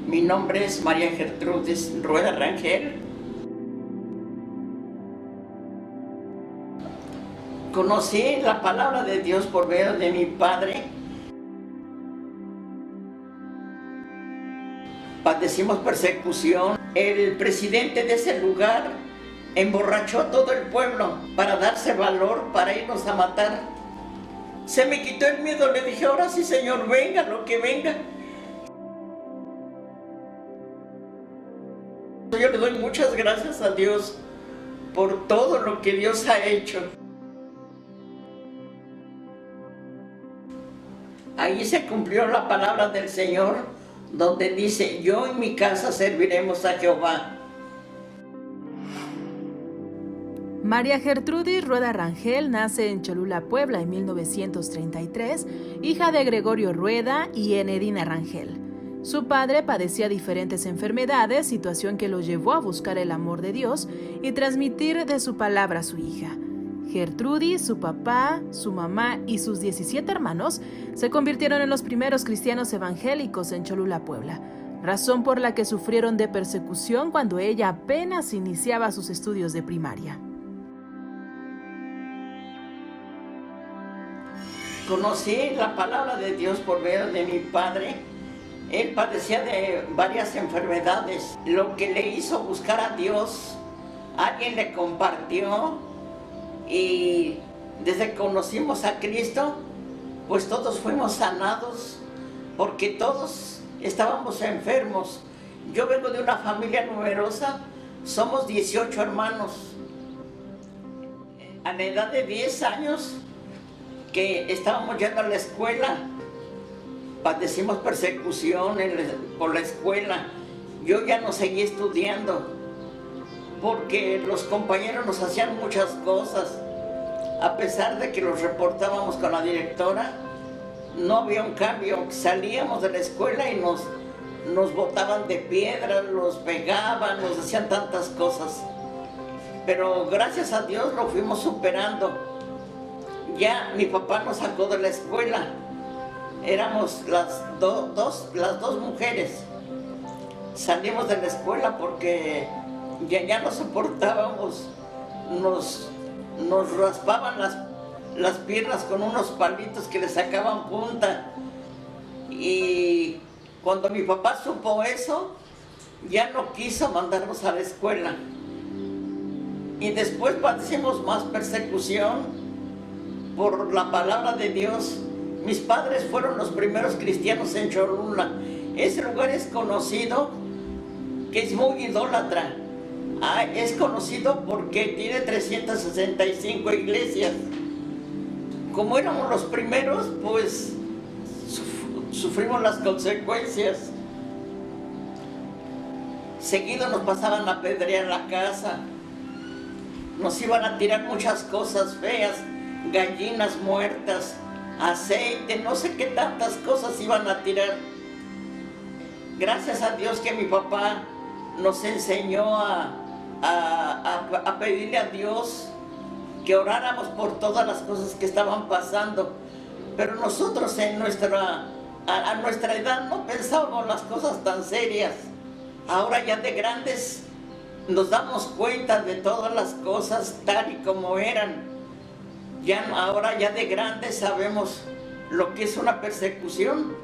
Mi nombre es María Gertrudis Rueda Rangel. Conocí la palabra de Dios por medio de mi padre. Padecimos persecución. El presidente de ese lugar emborrachó a todo el pueblo para darse valor para irnos a matar. Se me quitó el miedo, le dije, ahora sí, Señor, venga lo que venga. Yo le doy muchas gracias a Dios por todo lo que Dios ha hecho. Ahí se cumplió la palabra del Señor, donde dice, yo y mi casa serviremos a Jehová. María Gertrudis Rueda Rangel nace en Cholula, Puebla, en 1933, hija de Gregorio Rueda y Enedina Rangel. Su padre padecía diferentes enfermedades, situación que lo llevó a buscar el amor de Dios y transmitir de su palabra a su hija. Gertrudis, su papá, su mamá y sus 17 hermanos se convirtieron en los primeros cristianos evangélicos en Cholula, Puebla, razón por la que sufrieron de persecución cuando ella apenas iniciaba sus estudios de primaria. Conocí la palabra de Dios por medio de mi padre. Él padecía de varias enfermedades. Lo que le hizo buscar a Dios, alguien le compartió, y desde que conocimos a Cristo, pues todos fuimos sanados, porque todos estábamos enfermos. Yo vengo de una familia numerosa, somos 18 hermanos. A la edad de 10 años, que estábamos yendo a la escuela, padecimos persecución por la escuela. Yo ya no seguí estudiando porque los compañeros nos hacían muchas cosas. A pesar de que los reportábamos con la directora, no había un cambio. Salíamos de la escuela y nos botaban de piedra, nos pegaban, nos hacían tantas cosas. Pero gracias a Dios lo fuimos superando. Ya mi papá nos sacó de la escuela. Éramos las dos mujeres. Salimos de la escuela porque ya no soportábamos. Nos raspaban las piernas con unos palitos que le sacaban punta. Y cuando mi papá supo eso, ya no quiso mandarnos a la escuela. Y después padecimos más persecución por la palabra de Dios. Mis padres fueron los primeros cristianos en Cholula. Ese lugar es conocido, que es muy idólatra. Es conocido porque tiene 365 iglesias. Como éramos los primeros, pues sufrimos las consecuencias. Seguido nos pasaban a apedrear la casa. Nos iban a tirar muchas cosas feas, gallinas muertas, aceite, no sé qué tantas cosas iban a tirar. Gracias a Dios que mi papá nos enseñó a pedirle a Dios que oráramos por todas las cosas que estaban pasando. Pero nosotros a nuestra edad no pensábamos las cosas tan serias. Ahora ya de grandes nos damos cuenta de todas las cosas tal y como eran. Ahora ya de grandes sabemos lo que es una persecución.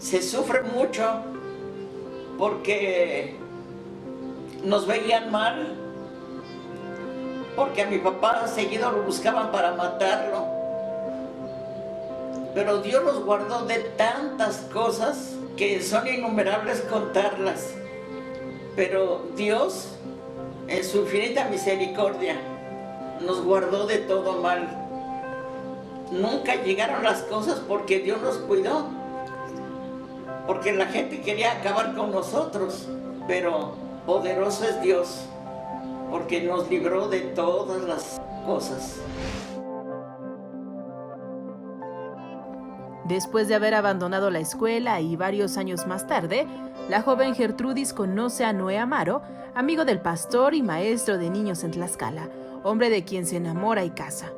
Se sufre mucho porque nos veían mal, porque a mi papá seguido lo buscaban para matarlo. Pero Dios los guardó de tantas cosas que son innumerables contarlas. Pero Dios, en su infinita misericordia, nos guardó de todo mal. Nunca llegaron las cosas porque Dios nos cuidó, porque la gente quería acabar con nosotros, pero poderoso es Dios, porque nos libró de todas las cosas. Después de haber abandonado la escuela y varios años más tarde, la joven Gertrudis conoce a Noé Amaro, amigo del pastor y maestro de niños en Tlaxcala, hombre de quien se enamora y casa.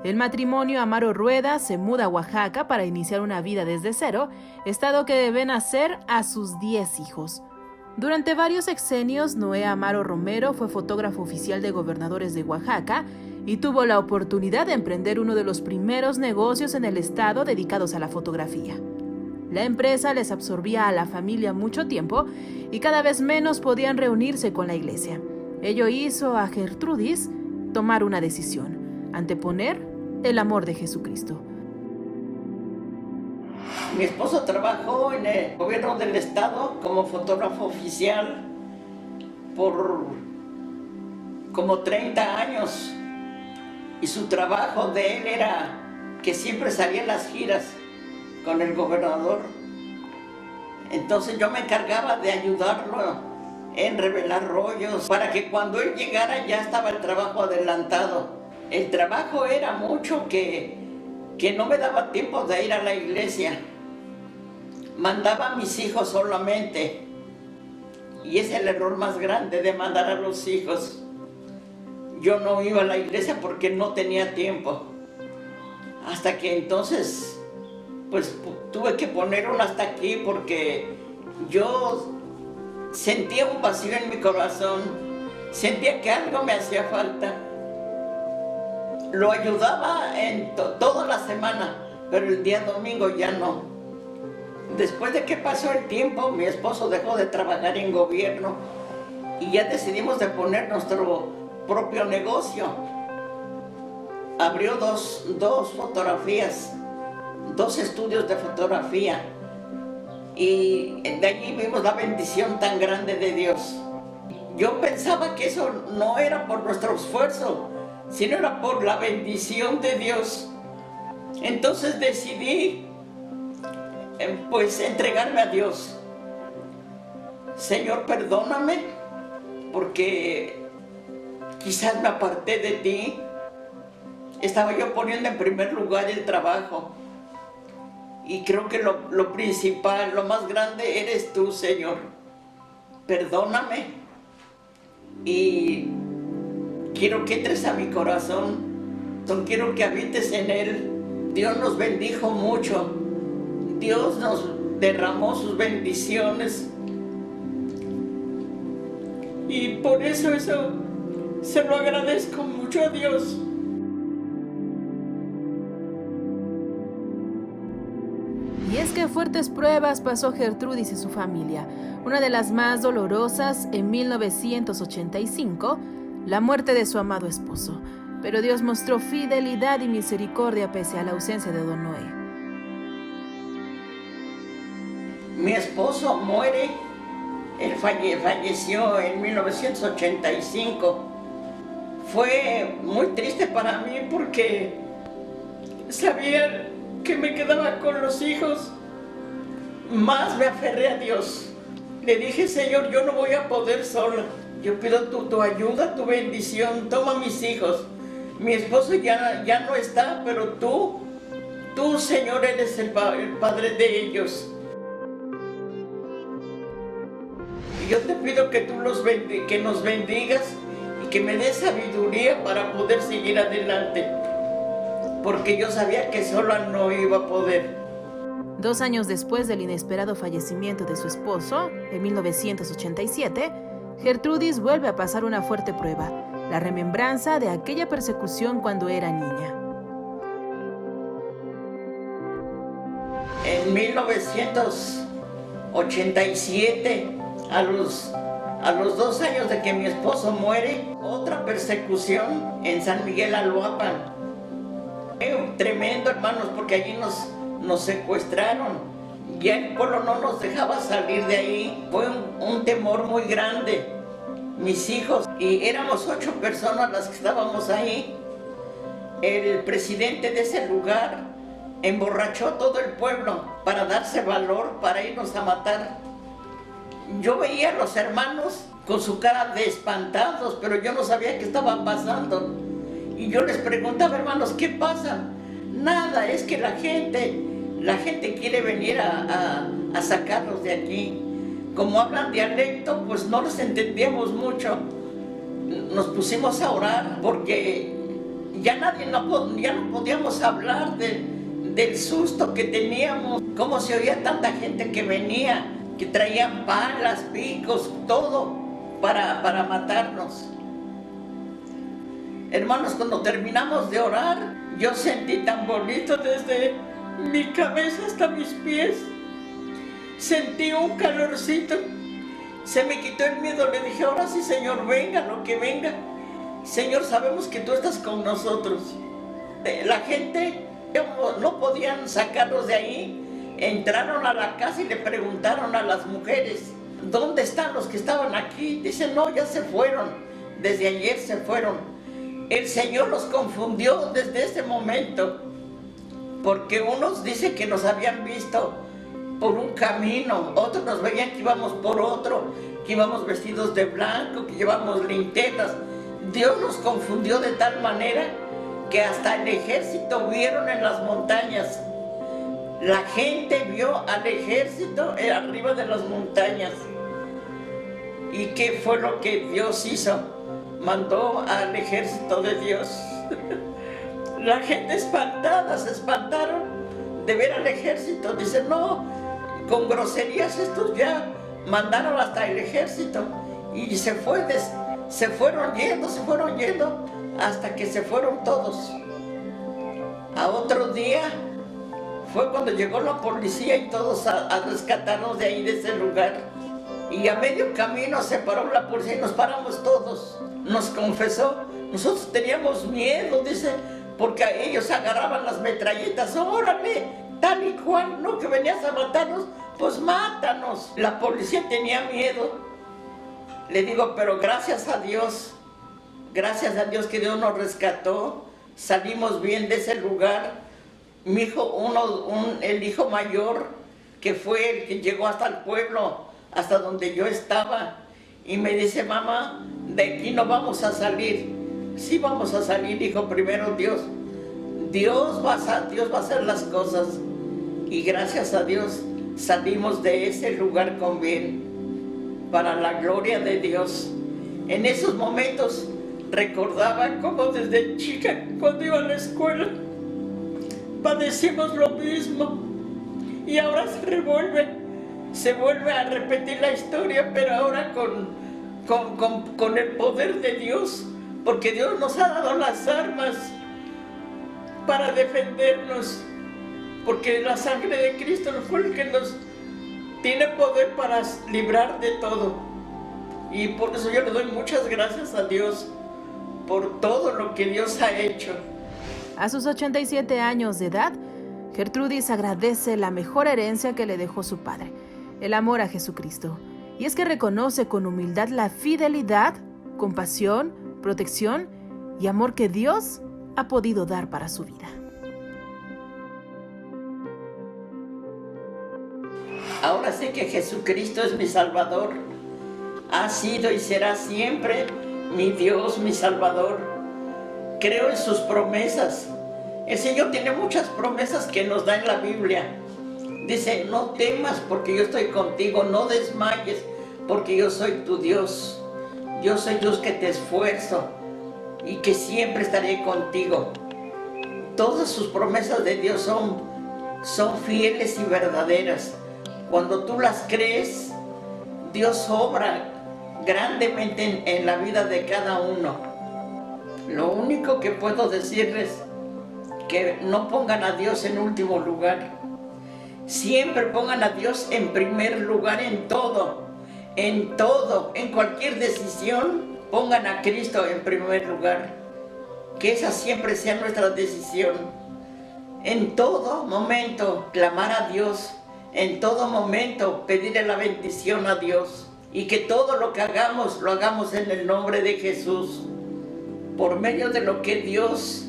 El matrimonio Amaro Rueda se muda a Oaxaca para iniciar una vida desde cero, estado que debe nacer a sus 10 hijos. Durante varios sexenios, Noé Amaro Romero fue fotógrafo oficial de gobernadores de Oaxaca y tuvo la oportunidad de emprender uno de los primeros negocios en el estado dedicados a la fotografía. La empresa les absorbía a la familia mucho tiempo y cada vez menos podían reunirse con la iglesia. Ello hizo a Gertrudis tomar una decisión: anteponer el amor de Jesucristo. Mi esposo trabajó en el gobierno del estado como fotógrafo oficial por como 30 años y su trabajo de él era que siempre salía en las giras con el gobernador. Entonces yo me encargaba de ayudarlo en revelar rollos para que cuando él llegara ya estaba el trabajo adelantado. El trabajo era mucho que no me daba tiempo de ir a la iglesia. Mandaba a mis hijos solamente, y es el error más grande de mandar a los hijos. Yo no iba a la iglesia porque no tenía tiempo, hasta que entonces pues tuve que poner un hasta aquí porque yo sentía un vacío en mi corazón, sentía que algo me hacía falta. Lo ayudaba en toda la semana, pero el día domingo ya no. Después de que pasó el tiempo, mi esposo dejó de trabajar en gobierno y ya decidimos de poner nuestro propio negocio. Abrió dos fotografías, 2 estudios de fotografía, y de allí vimos la bendición tan grande de Dios. Yo pensaba que eso no era por nuestro esfuerzo, sino era por la bendición de Dios. Entonces decidí pues entregarme a Dios. Señor, perdóname porque quizás me aparté de ti. Estaba yo poniendo en primer lugar el trabajo, y creo que lo principal, lo más grande eres tú, Señor. Perdóname y quiero que entres a mi corazón, quiero que habites en él. Dios nos bendijo mucho, Dios nos derramó sus bendiciones, y por eso se lo agradezco mucho a Dios. Y es que fuertes pruebas pasó Gertrudis y su familia. Una de las más dolorosas, en 1985, la muerte de su amado esposo. Pero Dios mostró fidelidad y misericordia pese a la ausencia de don Noé. Mi esposo muere, él falleció en 1985. Fue muy triste para mí porque sabía que me quedaba con los hijos. Más me aferré a Dios. Le dije: Señor, yo no voy a poder sola. Yo pido tu ayuda, tu bendición. Toma mis hijos. Mi esposo ya no está, pero tú, Señor, eres el padre de ellos. Y yo te pido que tú que nos bendigas y que me des sabiduría para poder seguir adelante, porque yo sabía que sola no iba a poder. 2 años después del inesperado fallecimiento de su esposo, en 1987, Gertrudis vuelve a pasar una fuerte prueba: la remembranza de aquella persecución cuando era niña. En 1987, a los 2 años de que mi esposo muere, otra persecución en San Miguel Aloapan. Tremendo, hermanos, porque allí nos secuestraron. Ya el pueblo no nos dejaba salir de ahí. Fue un temor muy grande. Mis hijos, y éramos 8 personas las que estábamos ahí. El presidente de ese lugar emborrachó a todo el pueblo para darse valor para irnos a matar. Yo veía a los hermanos con su cara de espantados, pero yo no sabía qué estaba pasando. Y yo les preguntaba: hermanos, ¿qué pasa? Nada, es que la gente quiere venir a sacarlos de aquí. Como hablan dialecto, pues no los entendíamos mucho. Nos pusimos a orar porque ya no podíamos hablar del susto que teníamos. Cómo se oía tanta gente que venía. que traían palas, picos, todo para matarnos. Hermanos, cuando terminamos de orar, yo sentí tan bonito desde mi cabeza hasta mis pies. Sentí un calorcito. Se me quitó el miedo. Le dije, ahora sí, Señor, venga lo que venga. Señor, sabemos que tú estás con nosotros. La gente no podían sacarlos de ahí. Entraron a la casa y le preguntaron a las mujeres, ¿dónde están los que estaban aquí? Dicen, no, ya se fueron. Desde ayer se fueron. El Señor los confundió desde ese momento, porque unos dicen que nos habían visto por un camino, otros nos veían que íbamos por otro, que íbamos vestidos de blanco, que llevamos linternas. Dios nos confundió de tal manera que hasta el ejército vieron en las montañas. La gente vio al ejército arriba de las montañas. ¿Y qué fue lo que Dios hizo? Mandó al ejército de Dios. La gente espantada, se espantaron de ver al ejército. Dicen, no, con groserías estos ya mandaron hasta el ejército. Y se fueron yendo, hasta que se fueron todos. A otro día fue cuando llegó la policía y todos a rescatarnos de ahí, de ese lugar. Y a medio camino se paró la policía y nos paramos todos. Nos confesó, nosotros teníamos miedo, dice, porque ellos agarraban las metralletas. Órale, tal y cual, no, que venías a matarnos, pues mátanos. La policía tenía miedo. Le digo, pero gracias a Dios que Dios nos rescató, salimos bien de ese lugar. Mi hijo, el hijo mayor, que fue el que llegó hasta el pueblo, hasta donde yo estaba, y me dice, mamá, de aquí no vamos a salir. Sí vamos a salir, hijo, primero Dios va a hacer las cosas. Y gracias a Dios salimos de ese lugar con bien, para la gloria de Dios. En esos momentos recordaba cómo desde chica, cuando iba a la escuela, padecimos lo mismo, y ahora se vuelve a repetir la historia, pero ahora con el poder de Dios, porque Dios nos ha dado las armas para defendernos, porque la sangre de Cristo fue el que nos tiene poder para librar de todo. Y por eso yo le doy muchas gracias a Dios por todo lo que Dios ha hecho. A sus 87 años de edad, Gertrudis agradece la mejor herencia que le dejó su padre, el amor a Jesucristo. Y es que reconoce con humildad la fidelidad, compasión, protección y amor que Dios ha podido dar para su vida. Ahora sé que Jesucristo es mi Salvador. Ha sido y será siempre mi Dios, mi Salvador. Creo en sus promesas. El Señor tiene muchas promesas que nos da en la Biblia. Dice, no temas porque yo estoy contigo, no desmayes porque yo soy tu Dios. Yo soy Dios que te esfuerzo y que siempre estaré contigo. Todas sus promesas de Dios son fieles y verdaderas. Cuando tú las crees, Dios obra grandemente en la vida de cada uno. Lo único que puedo decirles es que no pongan a Dios en último lugar. Siempre pongan a Dios en primer lugar en todo, en cualquier decisión, pongan a Cristo en primer lugar. Que esa siempre sea nuestra decisión. En todo momento, clamar a Dios. En todo momento, pedirle la bendición a Dios. Y que todo lo que hagamos, lo hagamos en el nombre de Jesús. Por medio de lo que Dios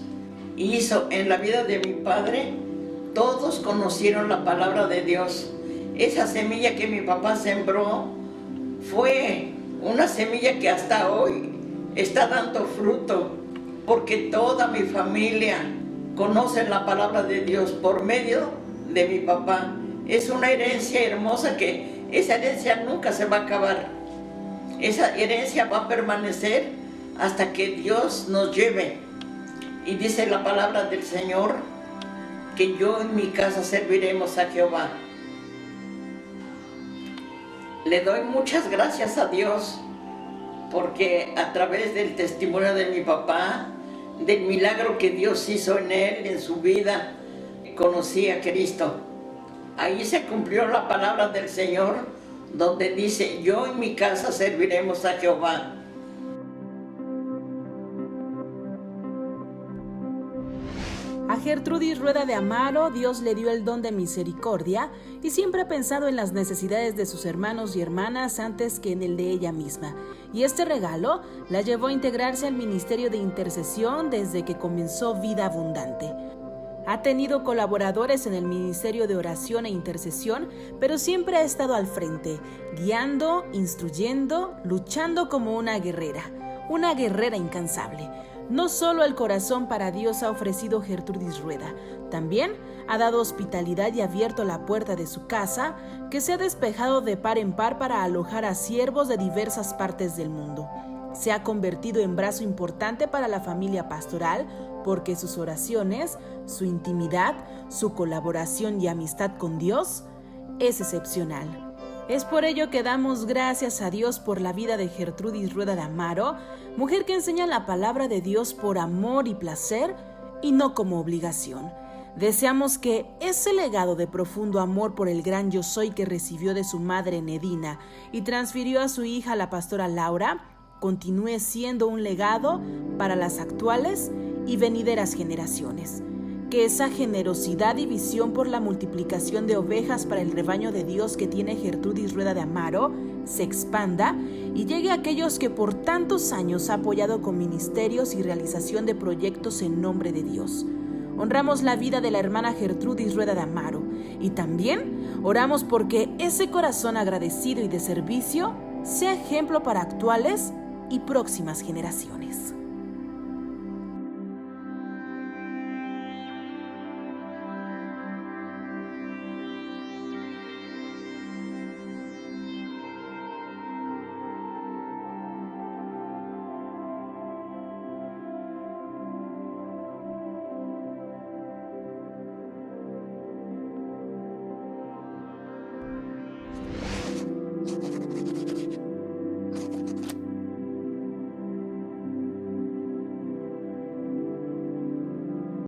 hizo en la vida de mi padre, todos conocieron la palabra de Dios. Esa semilla que mi papá sembró fue una semilla que hasta hoy está dando fruto, porque toda mi familia conoce la palabra de Dios por medio de mi papá. Es una herencia hermosa que esa herencia nunca se va a acabar. Esa herencia va a permanecer hasta que Dios nos lleve. Y dice la palabra del Señor que yo en mi casa serviremos a Jehová. Le doy muchas gracias a Dios porque a través del testimonio de mi papá, del milagro que Dios hizo en él, en su vida, conocí a Cristo. Ahí se cumplió la palabra del Señor, donde dice: yo y mi casa serviremos a Jehová. A Gertrudis Rueda de Amaro, Dios le dio el don de misericordia y siempre ha pensado en las necesidades de sus hermanos y hermanas antes que en el de ella misma. Y este regalo la llevó a integrarse al ministerio de intercesión desde que comenzó Vida Abundante. Ha tenido colaboradores en el ministerio de oración e intercesión, pero siempre ha estado al frente, guiando, instruyendo, luchando como una guerrera incansable. No solo el corazón para Dios ha ofrecido Gertrudis Rueda, también ha dado hospitalidad y abierto la puerta de su casa, que se ha despejado de par en par para alojar a siervos de diversas partes del mundo. Se ha convertido en brazo importante para la familia pastoral porque sus oraciones, su intimidad, su colaboración y amistad con Dios es excepcional. Es por ello que damos gracias a Dios por la vida de Gertrudis Rueda de Amaro, mujer que enseña la palabra de Dios por amor y placer y no como obligación. Deseamos que ese legado de profundo amor por el gran yo soy que recibió de su madre Enedina y transfirió a su hija la pastora Laura, continúe siendo un legado para las actuales y venideras generaciones. Que esa generosidad y visión por la multiplicación de ovejas para el rebaño de Dios que tiene Gertrudis Rueda de Amaro se expanda y llegue a aquellos que por tantos años ha apoyado con ministerios y realización de proyectos en nombre de Dios. Honramos la vida de la hermana Gertrudis Rueda de Amaro y también oramos porque ese corazón agradecido y de servicio sea ejemplo para actuales y próximas generaciones.